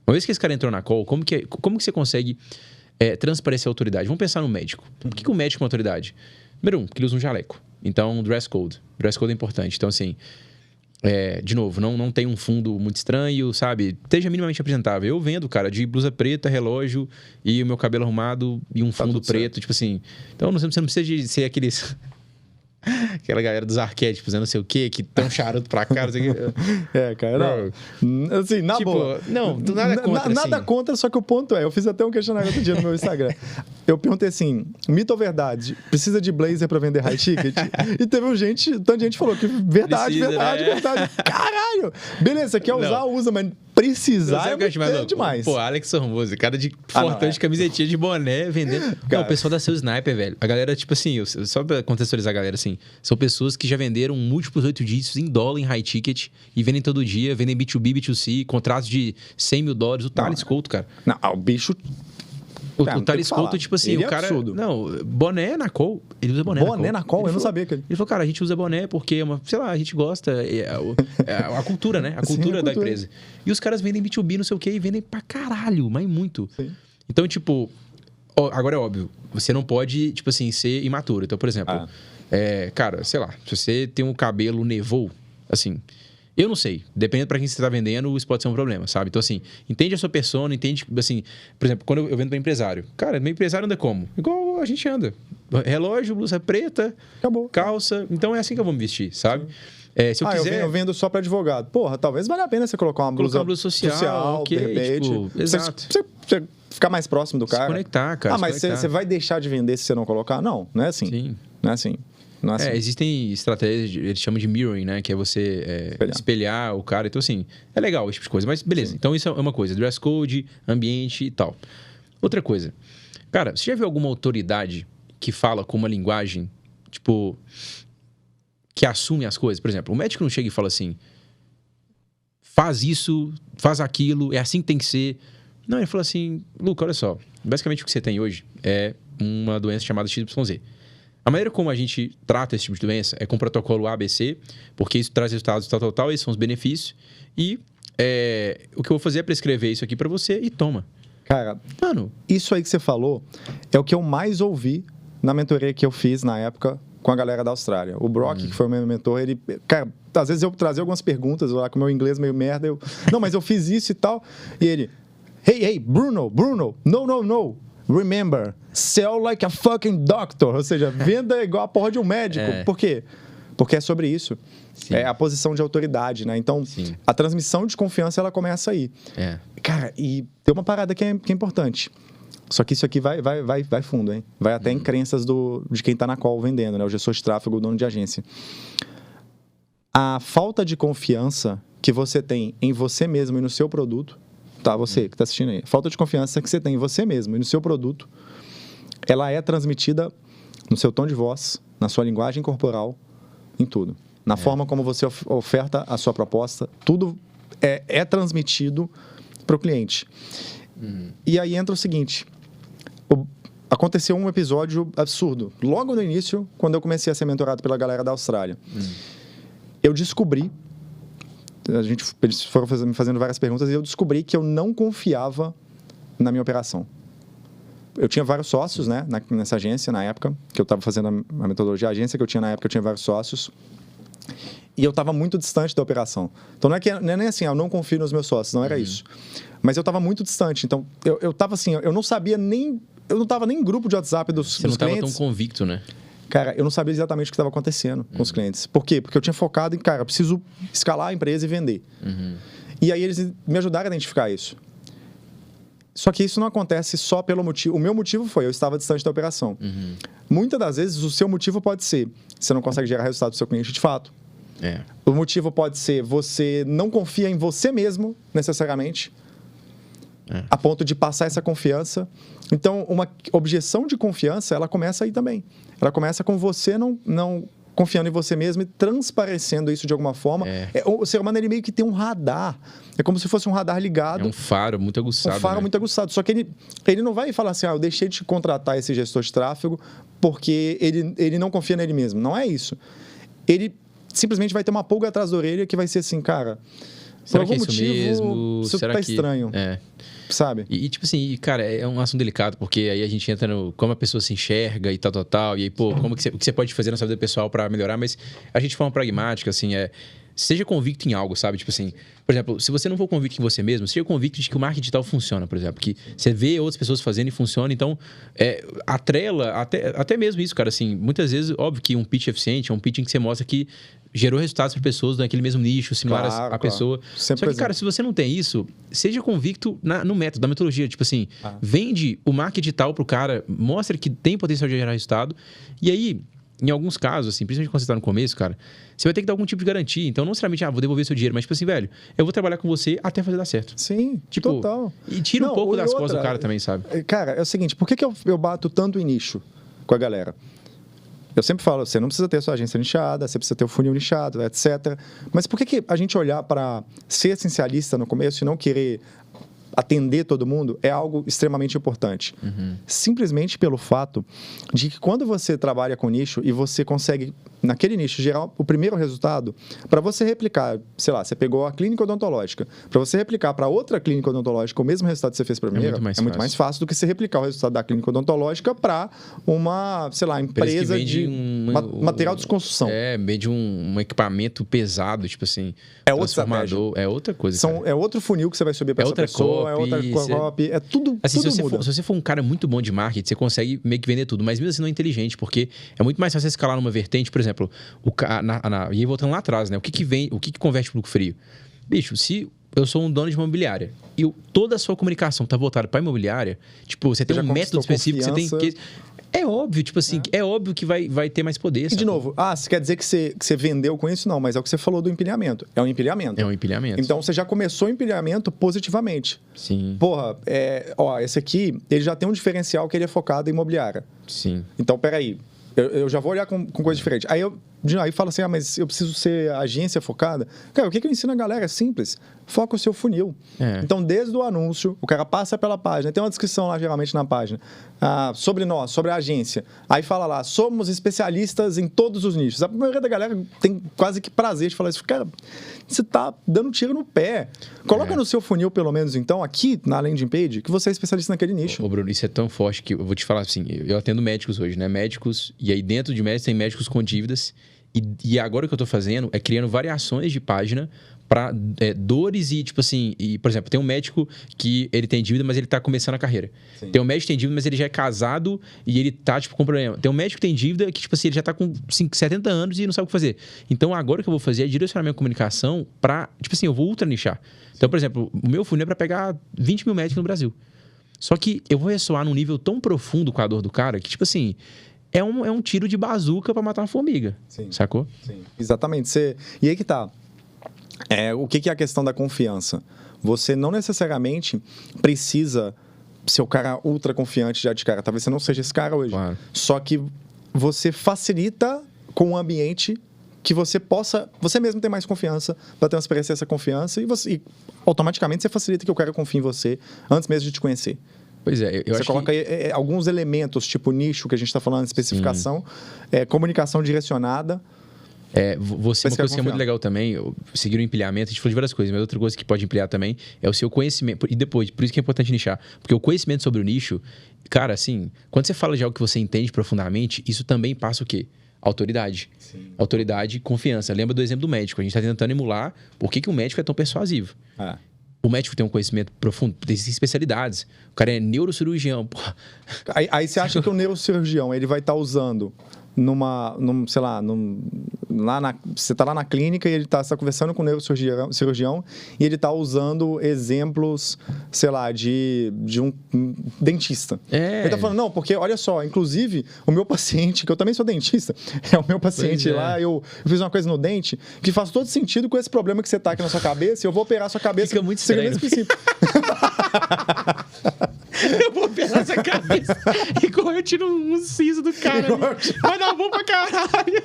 Uma vez que esse cara entrou na call, como que você consegue transparecer a autoridade? Vamos pensar no médico. Por que o médico é uma autoridade? Número 1, porque ele usa um jaleco. Então, dress code. Dress code é importante. Então, assim... de novo, não tem um fundo muito estranho, sabe? Esteja minimamente apresentável. Eu vendo, cara, de blusa preta, relógio e o meu cabelo arrumado e um fundo preto, certo. Tipo assim. Então você não precisa de ser aqueles... Aquela galera dos arquétipos, não sei o quê, que tão charuto pra cá, não sei o quê. Cara, não. Assim, na boa. Não, nada contra. Nada contra, só que o ponto eu fiz até um questionário outro dia no meu Instagram. Eu perguntei assim, mito ou verdade? Precisa de blazer pra vender high ticket? E teve tanta gente falou que verdade. Caralho! Beleza, você quer usar, usa, mas precisar é demais. Pô, Alex Hormozzi, cara de fortão de camisetinha de boné, vendendo. Não, o pessoal da Seu Sniper, velho. A galera, tipo assim, só pra contextualizar a galera, assim, são pessoas que já venderam múltiplos 8 dígitos em dólar, em high ticket, e vendem todo dia, vendem B2B, B2C, contratos de $100 mil. O Thales Couto, cara. Não, o bicho... O Thales Couto, tipo assim, ele o cara... absurdo. Não, boné na call. Ele usa boné na call? Eu não sabia que ele... Ele falou, cara, a gente usa boné porque, sei lá, a gente gosta. A cultura, né? A cultura da empresa. E os caras vendem B2B, não sei o quê, e vendem pra caralho, mas muito. Sim. Então, tipo... Agora é óbvio, você não pode, tipo assim, ser imaturo. Então, por exemplo, cara, sei lá, se você tem um cabelo nevou, assim... Eu não sei. Dependendo pra quem você tá vendendo, isso pode ser um problema, sabe? Então, assim, entende a sua persona, entende, assim... Por exemplo, quando eu vendo pra empresário. Cara, meu empresário anda como? Igual a gente anda. Relógio, blusa preta, acabou, calça. Então, é assim que eu vou me vestir, sabe? Se eu quiser... eu vendo só para advogado. Porra, talvez valha a pena você colocar uma blusa social, okay, de repente. tipo, exato. Você ficar mais próximo do cara. Se conectar, cara. Mas você vai deixar de vender se você não colocar? Não, não é assim. Sim. Não é assim. Não é assim. Existem estratégias, eles chamam de mirroring, né? Que é você espelhar o cara. Então, assim, é legal esse tipo de coisa. Mas, beleza. Sim. Então, isso é uma coisa. Dress code, ambiente e tal. Outra coisa. Cara, você já viu alguma autoridade que fala com uma linguagem, tipo, que assume as coisas? Por exemplo, o médico não chega e fala assim, faz isso, faz aquilo, é assim que tem que ser. Não, ele fala assim, Luca, olha só. Basicamente, o que você tem hoje é uma doença chamada XYZ. A maneira como a gente trata esse tipo de doença é com o protocolo ABC, porque isso traz resultados tal, esses são os benefícios. E o que eu vou fazer é prescrever isso aqui para você e toma. Cara, mano, isso aí que você falou é o que eu mais ouvi na mentoria que eu fiz na época com a galera da Austrália. O Brock, que foi o meu mentor, ele... Cara, às vezes eu trazia algumas perguntas lá com o meu inglês meio merda. Não, mas eu fiz isso e tal. E ele... Hey, Bruno, no. Remember, sell like a fucking doctor. Ou seja, venda igual a porra de um médico. Por quê? Porque é sobre isso. Sim. É a posição de autoridade, né? Então, a transmissão de confiança, ela começa aí. Cara, e tem uma parada que é importante. Só que isso aqui vai fundo, hein? Vai até em crenças de quem tá na call vendendo, né? O gestor de tráfego, o dono de agência. A falta de confiança que você tem em você mesmo e no seu produto, tá? Você que está assistindo aí. Falta de confiança que você tem em você mesmo e no seu produto, ela é transmitida no seu tom de voz, na sua linguagem corporal, em tudo. Na forma como você oferta a sua proposta, tudo é transmitido para o cliente. E aí entra o seguinte, aconteceu um episódio absurdo. Logo no início, quando eu comecei a ser mentorado pela galera da Austrália, eu descobri, eles foram me fazendo várias perguntas e eu descobri que eu não confiava na minha operação. Eu tinha vários sócios, né, nessa agência, na época, que eu estava fazendo a metodologia. A agência que eu tinha na época, eu tinha vários sócios. E eu estava muito distante da operação. Então, não é nem assim, eu não confio nos meus sócios, não era isso. Mas eu estava muito distante. Então, eu estava assim, eu não sabia nem... Eu não estava nem em grupo de WhatsApp dos clientes. Você não estava tão convicto, né? Cara, eu não sabia exatamente o que estava acontecendo com os clientes. Por quê? Porque eu tinha focado em, cara, eu preciso escalar a empresa e vender. E aí eles me ajudaram a identificar isso. Só que isso não acontece só pelo motivo... O meu motivo foi, eu estava distante da operação. Muitas das vezes, o seu motivo pode ser, você não consegue gerar resultado do seu cliente de fato. O motivo pode ser, você não confia em você mesmo, necessariamente, a ponto de passar essa confiança. Então, uma objeção de confiança, ela começa aí também. Ela começa com você não confiando em você mesmo e transparecendo isso de alguma forma. O ser humano, ele meio que tem um radar. É como se fosse um radar ligado. É um faro muito aguçado. Um faro muito aguçado. Só que ele não vai falar assim, eu deixei de contratar esse gestor de tráfego porque ele não confia nele mesmo. Não é isso. Ele simplesmente vai ter uma pulga atrás da orelha que vai ser assim, cara... Será que é isso mesmo? Isso Será tá que... estranho. Sabe? E tipo assim, cara, é um assunto delicado, porque aí a gente entra no como a pessoa se enxerga e tal. E aí, pô, o que você pode fazer na sua vida pessoal para melhorar, mas a gente de forma pragmática, assim, seja convicto em algo, sabe? Tipo assim, por exemplo, se você não for convicto em você mesmo, seja convicto de que o marketing digital funciona, por exemplo, que você vê outras pessoas fazendo e funciona, então atrela, até mesmo isso, cara, assim, muitas vezes, óbvio que um pitch eficiente é um pitch em que você mostra que gerou resultados para pessoas naquele mesmo nicho, similares à pessoa. Sempre Só que, cara, se você não tem isso, seja convicto no método, na metodologia. Tipo assim, vende o marketing digital pro cara, mostra que tem potencial de gerar resultado. E aí, em alguns casos, assim, principalmente quando você tá no começo, cara, você vai ter que dar algum tipo de garantia. Então, não necessariamente, vou devolver seu dinheiro, mas tipo assim, velho, eu vou trabalhar com você até fazer dar certo. Sim, tipo, total. E tira um pouco das costas do cara também, sabe? Cara, é o seguinte, por que eu bato tanto em nicho com a galera? Eu sempre falo, você não precisa ter a sua agência nichada, você precisa ter o funil nichado, etc. Mas por que a gente olhar para ser essencialista no começo e não querer atender todo mundo é algo extremamente importante? Simplesmente pelo fato de que quando você trabalha com nicho e você consegue, naquele nicho, gerar o primeiro resultado, para você replicar, sei lá, você pegou a clínica odontológica, para você replicar para outra clínica odontológica o mesmo resultado que você fez para a primeira, é muito mais fácil do que você replicar o resultado da clínica odontológica para uma, sei lá, empresa de material de construção. Meio de um equipamento pesado, tipo assim, transformador. É outra coisa. É outro funil que você vai subir para essa pessoa. é outra copy. É tudo, assim, tudo se muda. Se você for um cara muito bom de marketing, você consegue meio que vender tudo. Mas mesmo assim não é inteligente, porque é muito mais fácil você escalar numa vertente. Por exemplo, e aí voltando lá atrás, né? O que converte público frio? Bicho, se eu sou um dono de imobiliária e toda a sua comunicação tá voltada para imobiliária, tipo, você tem um método específico, você tem que... É óbvio, tipo assim, é óbvio que vai ter mais poder. E de novo, você quer dizer que você vendeu com isso? Não, mas é o que você falou do empilhamento. É um empilhamento. É um empilhamento. Então, você já começou o empilhamento positivamente. Sim. Porra, esse aqui, ele já tem um diferencial que ele é focado em imobiliária. Sim. Então, peraí, eu já vou olhar com coisa diferente. Aí fala assim, mas eu preciso ser agência focada. Cara, o que eu ensino a galera é simples. Foca o seu funil. Então, desde o anúncio, o cara passa pela página. Tem uma descrição lá, geralmente, na página. Sobre nós, sobre a agência. Aí fala lá, somos especialistas em todos os nichos. A maioria da galera tem quase que prazer de falar isso. Cara, você tá dando tiro no pé. Coloca no seu funil, pelo menos, então, aqui na landing page, que você é especialista naquele nicho. Ô, Bruno, isso é tão forte que eu vou te falar assim, eu atendo médicos hoje, né? Médicos, e aí dentro de médicos tem médicos com dívidas. E agora o que eu tô fazendo é criando variações de página para dores e, tipo assim... por exemplo, tem um médico que ele tem dívida, mas ele tá começando a carreira. Sim. Tem um médico que tem dívida, mas ele já é casado e ele tá, tipo, com problema. Tem um médico que tem dívida que, tipo assim, ele já tá com 70 anos e não sabe o que fazer. Então, agora o que eu vou fazer é direcionar minha comunicação para... Tipo assim, eu vou ultra nichar. Então, por exemplo, o meu funil é para pegar 20 mil médicos no Brasil. Só que eu vou ressoar num nível tão profundo com a dor do cara que, tipo assim... É um tiro de bazuca para matar uma formiga. Sim. Sacou? Sim. Exatamente. E aí que tá. O que é a questão da confiança? Você não necessariamente precisa ser o cara ultra confiante já de cara. Talvez você não seja esse cara hoje. Claro. Só que você facilita com o ambiente que você possa... Você mesmo ter mais confiança para transparecer essa confiança e automaticamente você facilita que o cara confie em você antes mesmo de te conhecer. Pois é, eu você acho coloca aí alguns elementos, tipo nicho, que a gente está falando, especificação, comunicação direcionada. Uma coisa que é muito legal também, seguir o empilhamento, a gente falou de várias coisas, mas outra coisa que pode empilhar também é o seu conhecimento. E depois, por isso que é importante nichar. Porque o conhecimento sobre o nicho, cara, assim, quando você fala de algo que você entende profundamente, isso também passa o quê? Autoridade. Sim. Autoridade e confiança. Lembra do exemplo do médico. A gente está tentando emular por que o médico é tão persuasivo. O médico tem um conhecimento profundo, tem especialidades. O cara é neurocirurgião. Porra. Aí você acha que o neurocirurgião ele vai estar usando você está lá na clínica e ele está conversando com o neurocirurgião e ele está usando exemplos, sei lá, de um dentista. Ele está falando, não, porque olha só, inclusive o meu paciente, que eu também sou dentista, o meu paciente lá, eu fiz uma coisa no dente que faz todo sentido com esse problema que você está aqui na sua cabeça, eu vou operar a sua cabeça. Fica muito estranho. Eu vou operar essa cabeça igual eu tiro um siso do cara. Vai dar bom pra caralho.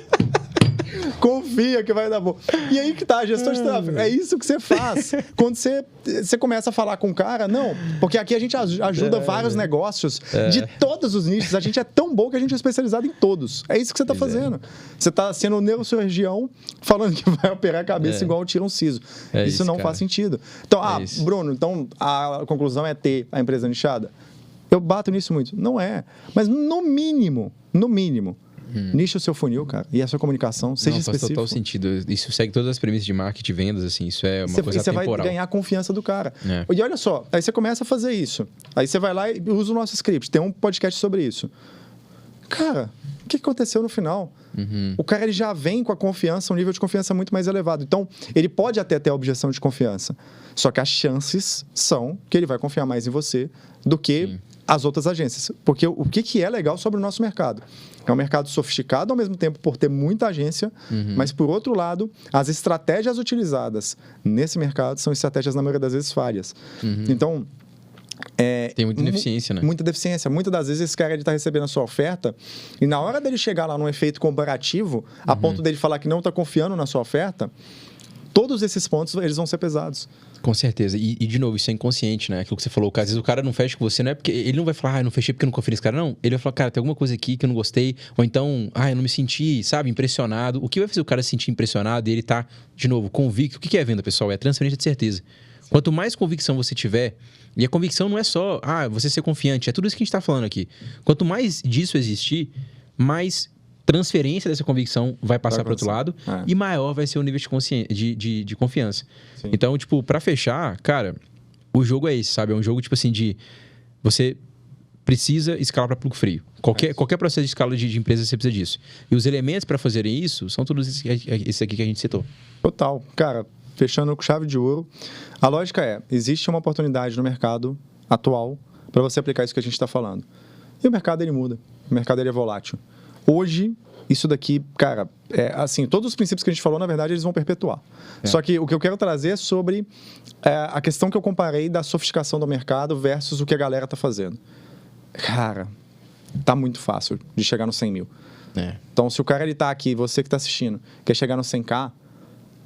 Confia que vai dar bom. E aí que tá a gestão de tráfego. É isso que você faz. Quando você começa a falar com o cara, não, porque aqui a gente ajuda vários negócios de todos os nichos. A gente é tão bom que a gente é especializado em todos. É isso que você tá fazendo. Você tá sendo um neurocirurgião falando que vai operar a cabeça igual tira um siso. Isso não faz sentido. Então, Bruno, então a conclusão é ter a empresa nichada? Eu bato nisso muito. Não é. Mas no mínimo, niche o seu funil, cara, e a sua comunicação, seja específico. Faz total sentido. Isso segue todas as premissas de marketing e vendas, assim, isso é uma coisa temporal. Você vai ganhar a confiança do cara. E olha só, aí você começa a fazer isso. Aí você vai lá e usa o nosso script. Tem um podcast sobre isso. Cara, o que aconteceu no final? O cara ele já vem com a confiança, um nível de confiança muito mais elevado. Então, ele pode até ter a objeção de confiança. Só que as chances são que ele vai confiar mais em você do que as outras agências. Porque o que é legal sobre o nosso mercado? É um mercado sofisticado ao mesmo tempo por ter muita agência, mas, por outro lado, as estratégias utilizadas nesse mercado são estratégias, na maioria das vezes, falhas. Então... tem muita deficiência, né? Muita deficiência. Muitas das vezes esse cara está recebendo a sua oferta e na hora dele chegar lá num efeito comparativo, a ponto dele falar que não está confiando na sua oferta, todos esses pontos eles vão ser pesados. Com certeza. E, de novo, isso é inconsciente, né? Aquilo que você falou, às vezes o cara não fecha com você, não é porque... Ele não vai falar, eu não fechei porque eu não confio nesse cara, não. Ele vai falar, cara, tem alguma coisa aqui que eu não gostei. Ou então, eu não me senti, sabe, impressionado. O que vai fazer o cara se sentir impressionado e ele tá, de novo, convicto? O que é venda, pessoal? É transferência de certeza. Quanto mais convicção você tiver... E a convicção não é só, você ser confiante. É tudo isso que a gente tá falando aqui. Quanto mais disso existir, mais... transferência dessa convicção vai passar para o outro lado e maior vai ser o nível de confiança. Sim. Então, tipo, para fechar, cara, o jogo é esse, sabe? É um jogo, tipo assim, de... Você precisa escalar para plug frio. Qualquer processo de escala de empresa, você precisa disso. E os elementos para fazerem isso são todos esses aqui que a gente citou. Total. Cara, fechando com chave de ouro, a lógica é, existe uma oportunidade no mercado atual para você aplicar isso que a gente está falando. E o mercado, ele muda. O mercado, ele é volátil. Hoje, isso daqui, cara, assim, todos os princípios que a gente falou, na verdade, eles vão perpetuar. Só que o que eu quero trazer é sobre a questão que eu comparei da sofisticação do mercado versus o que a galera está fazendo. Cara, tá muito fácil de chegar no 100 mil. Então, se o cara ele tá aqui, você que está assistindo, quer chegar no 100K,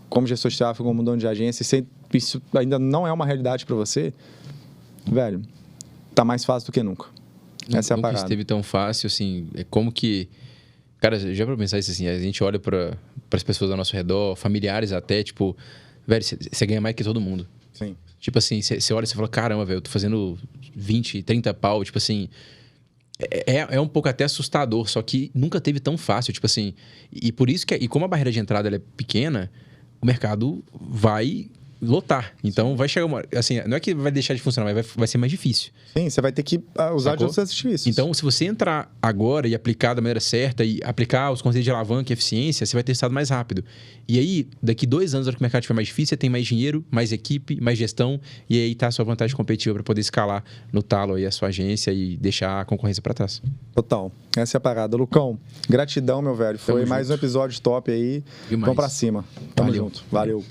como gestor de tráfego, como dono de agência, e isso ainda não é uma realidade para você, velho, tá mais fácil do que nunca. Essa é a parada. Nunca esteve tão fácil, assim, é como que... Cara, já para pensar isso assim, a gente olha para as pessoas ao nosso redor, familiares até, tipo, velho, você ganha mais que todo mundo. Sim. Tipo assim, você olha e você fala, caramba, velho, eu tô fazendo 20, 30 pau, tipo assim... É um pouco até assustador, só que nunca teve tão fácil, tipo assim... E por isso que... E como a barreira de entrada ela é pequena, o mercado vai lotar. Então, vai chegar uma... Assim, não é que vai deixar de funcionar, mas vai ser mais difícil. Sim, você vai ter que usar de outros artifícios. Então, se você entrar agora e aplicar da maneira certa e aplicar os conceitos de alavanca e eficiência, você vai ter resultado mais rápido. E aí, daqui 2 anos, na hora que o mercado estiver mais difícil, você tem mais dinheiro, mais equipe, mais gestão, e aí tá a sua vantagem competitiva para poder escalar no talo aí a sua agência e deixar a concorrência para trás. Total. Essa é a parada. Lucão, gratidão, meu velho. Foi mais um episódio top aí. Demais. Vamos pra cima. Tamo Valeu. junto. Valeu.